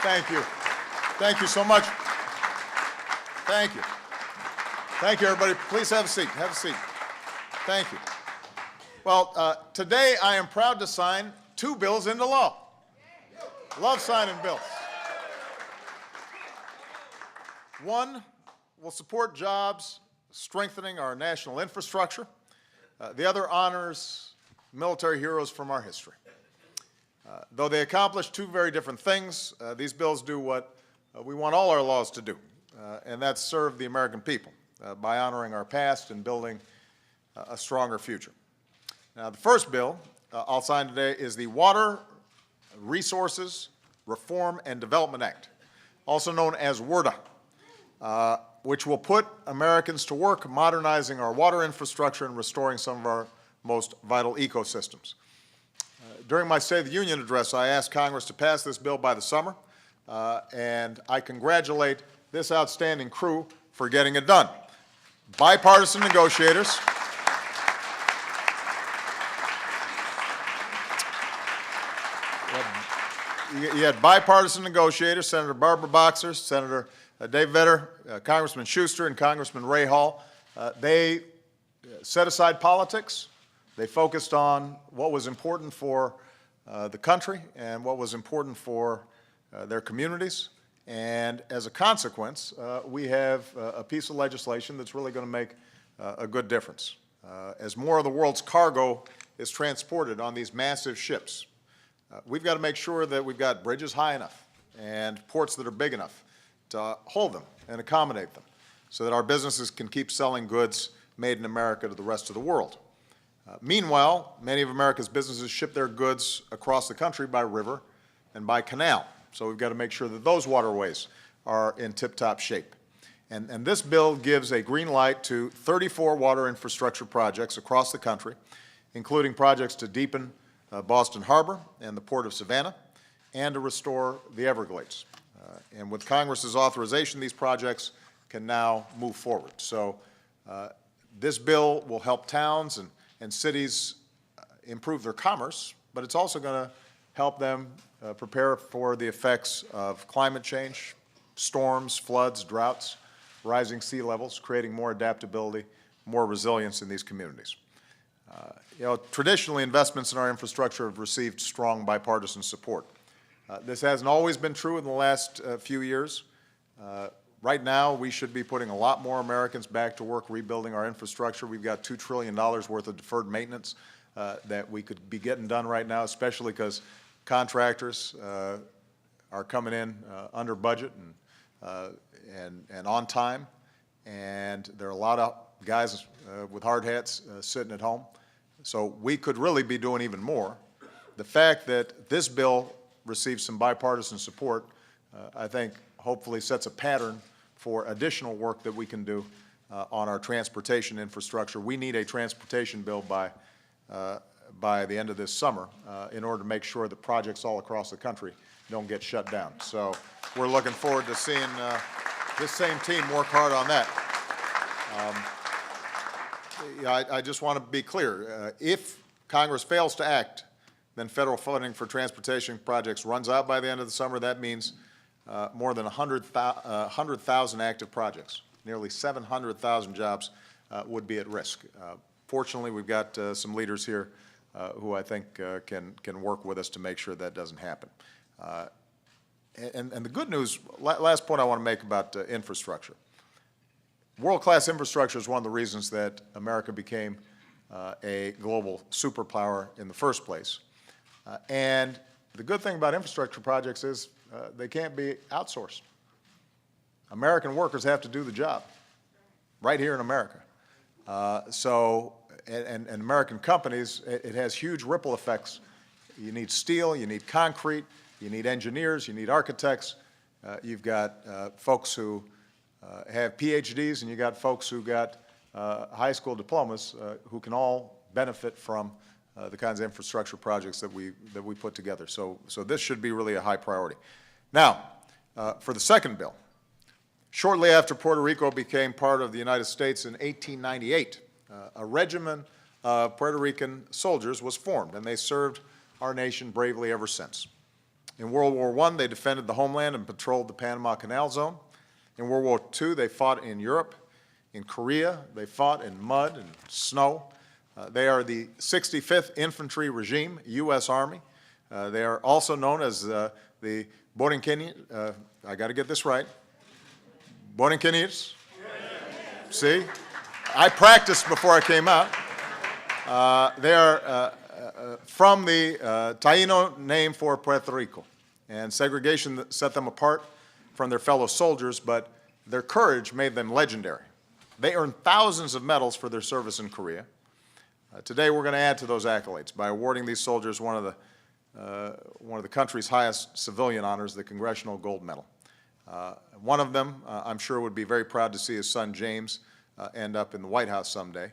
Thank you. Thank you so much. Thank you. Thank you, everybody. Please have a seat. Have a seat. Thank you. Well, today I am proud to sign 2 bills into law. Love signing bills. One will support jobs, strengthening our national infrastructure. The other honors military heroes from our history. Though they accomplish 2 very different things, these bills do what we want all our laws to do, and that's serve the American people by honoring our past and building a stronger future. Now, the first bill I'll sign today is the Water Resources Reform and Development Act, also known as WRRDA, which will put Americans to work modernizing our water infrastructure and restoring some of our most vital ecosystems. During my State of the Union address, I asked Congress to pass this bill by the summer, and I congratulate this outstanding crew for getting it done. Bipartisan negotiators. You had bipartisan negotiators, Senator Barbara Boxer, Senator Dave Vedder, Congressman Schuster, and Congressman Ray Hall. They set aside politics. They focused on what was important for the country and what was important for their communities. And as a consequence, we have a piece of legislation that's really going to make a good difference. As more of the world's cargo is transported on these massive ships, we've got to make sure that we've got bridges high enough and ports that are big enough to hold them and accommodate them so that our businesses can keep selling goods made in America to the rest of the world. Meanwhile, many of America's businesses ship their goods across the country by river and by canal. So we've got to make sure that those waterways are in tip-top shape. And this bill gives a green light to 34 water infrastructure projects across the country, including projects to deepen Boston Harbor and the Port of Savannah, and to restore the Everglades. And with Congress's authorization, these projects can now move forward. So this bill will help towns and cities improve their commerce, but it's also going to help them prepare for the effects of climate change, storms, floods, droughts, rising sea levels, creating more adaptability, more resilience in these communities. Traditionally, investments in our infrastructure have received strong bipartisan support. This hasn't always been true in the last few years. Right now, we should be putting a lot more Americans back to work rebuilding our infrastructure. We've got $2 trillion worth of deferred maintenance that we could be getting done right now, especially because contractors are coming in under budget and on time. And there are a lot of guys with hard hats sitting at home. So we could really be doing even more. The fact that this bill receives some bipartisan support, I think, hopefully sets a pattern for additional work that we can do on our transportation infrastructure. We need a transportation bill by the end of this summer in order to make sure that projects all across the country don't get shut down. So we're looking forward to seeing this same team work hard on that. I just want to be clear. If Congress fails to act, then federal funding for transportation projects runs out by the end of the summer. That means more than 100,000 active projects, nearly 700,000 jobs would be at risk. Fortunately, we've got some leaders here who I think can work with us to make sure that doesn't happen. And the good news, last point I want to make about infrastructure. World-class infrastructure is one of the reasons that America became a global superpower in the first place. And the good thing about infrastructure projects is they can't be outsourced. American workers have to do the job right here in America. And American companies, it has huge ripple effects. You need steel, you need concrete, you need engineers, you need architects. You've got folks who have PhDs, and you got folks who got high school diplomas who can all benefit from the kinds of infrastructure projects that we put together. So this should be really a high priority. Now, for the second bill, shortly after Puerto Rico became part of the United States in 1898, a regiment of Puerto Rican soldiers was formed, and they served our nation bravely ever since. In World War I, they defended the homeland and patrolled the Panama Canal Zone. In World War II, they fought in Europe. In Korea, they fought in mud and snow. They are the 65th Infantry Regime, U.S. Army. They are also known as the Borinqueniers. I got to get this right. Borinqueniers? See? I practiced before I came out. They are from the Taino name for Puerto Rico. And segregation set them apart from their fellow soldiers, but their courage made them legendary. They earned thousands of medals for their service in Korea. Today, we're going to add to those accolades by awarding these soldiers one of the country's highest civilian honors, the Congressional Gold Medal. One of them, I'm sure, would be very proud to see his son James end up in the White House someday.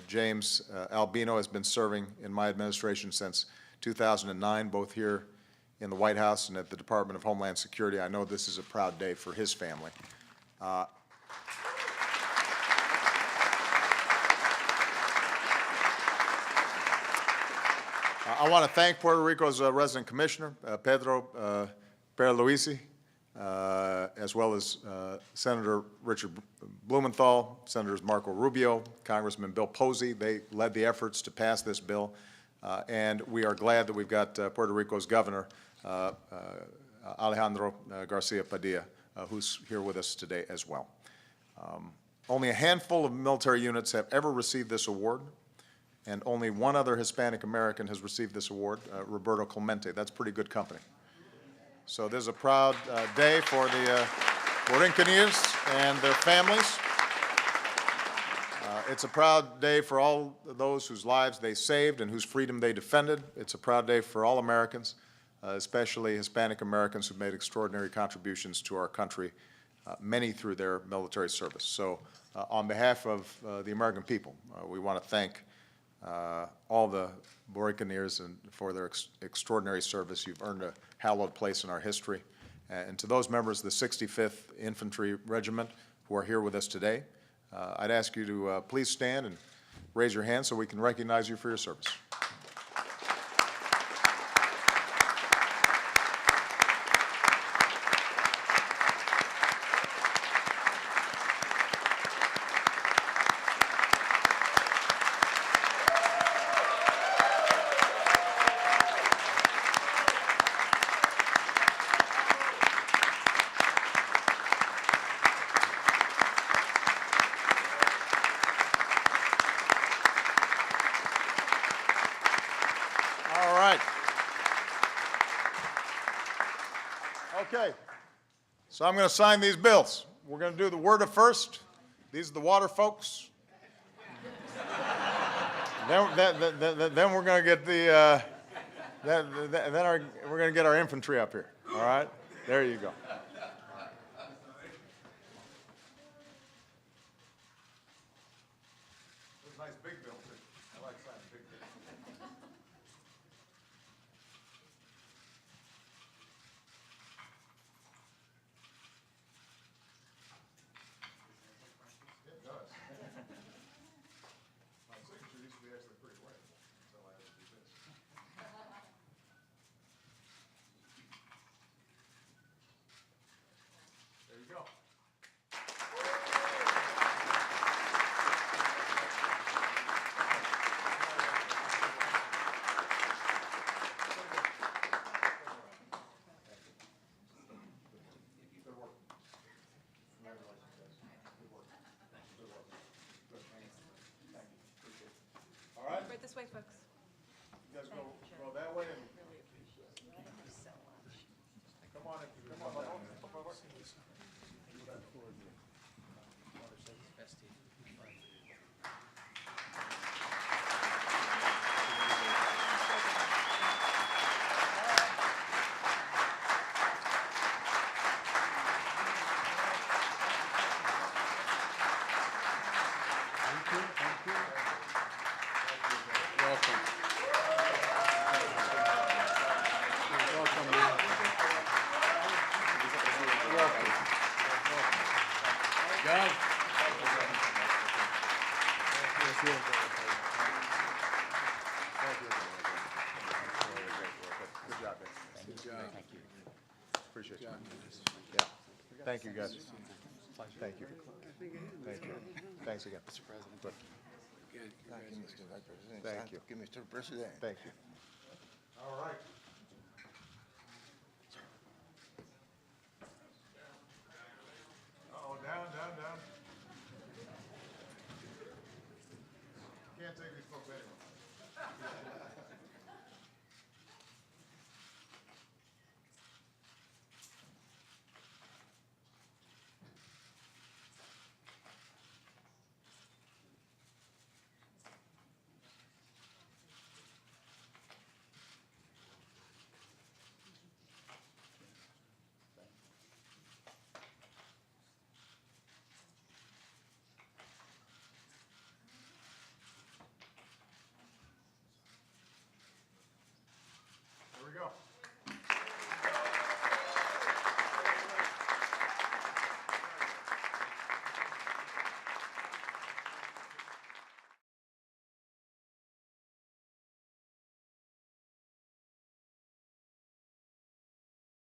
James Albino has been serving in my administration since 2009, both here in the White House and at the Department of Homeland Security. I know this is a proud day for his family. I want to thank Puerto Rico's resident commissioner, Pedro Pierluisi, as well as Senator Richard Blumenthal, Senators Marco Rubio, Congressman Bill Posey. They led the efforts to pass this bill, and we are glad that we've got Puerto Rico's governor, Alejandro Garcia Padilla, who's here with us today as well. Only a handful of military units have ever received this award, and only one other Hispanic American has received this award, Roberto Clemente. That's pretty good company. So this is a proud day for the Borinqueniers and their families. It's a proud day for all those whose lives they saved and whose freedom they defended. It's a proud day for all Americans, especially Hispanic Americans who've made extraordinary contributions to our country, many through their military service. So on behalf of the American people, we want to thank all the Borinqueniers and for their extraordinary service. You've earned a hallowed place in our history. And to those members of the 65th Infantry Regiment who are here with us today, I'd ask you to please stand and raise your hand so we can recognize you for your service. Okay, so I'm going to sign these bills. We're going to do the WRRDA first. These are the water folks. then we're going to get the we're going to get our infantry up here. All right, there you go. Nice big bill too. I like signing big bills. Thank you. Appreciate you. Yeah. Thank you, guys. Thank you. Thank you. Thanks again. Mr. President. But Thank you, Mr. Vice President. Thank you. Thank you, Mr. President. thank you. All right.